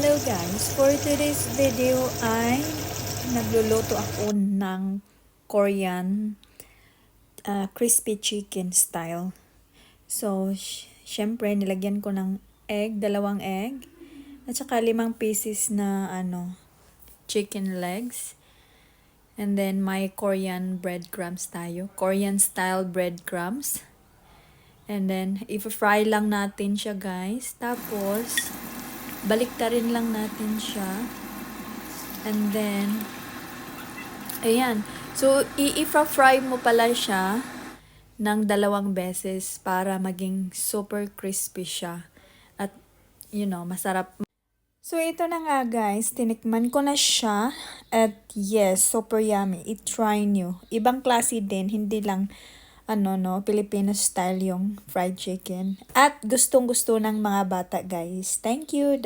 Hello guys, for today's video ay nagluluto ako ng Korean crispy chicken style. So, syempre nilagyan ko ng egg, 2 egg, at saka 5 pieces na chicken legs. And then may Korean breadcrumbs tayo, Korean style breadcrumbs. And then i-fry lang natin siya guys. Tapos baliktarin lang natin siya. And then, ayan. So, i-fry mo pala siya ng 2 beses para maging super crispy siya. At, masarap. So, ito na nga guys. Tinikman ko na siya. At yes, super yummy. I-try nyo. Ibang klase din. Hindi lang Filipino style yung fried chicken. At gustong-gusto ng mga bata guys. Thank you.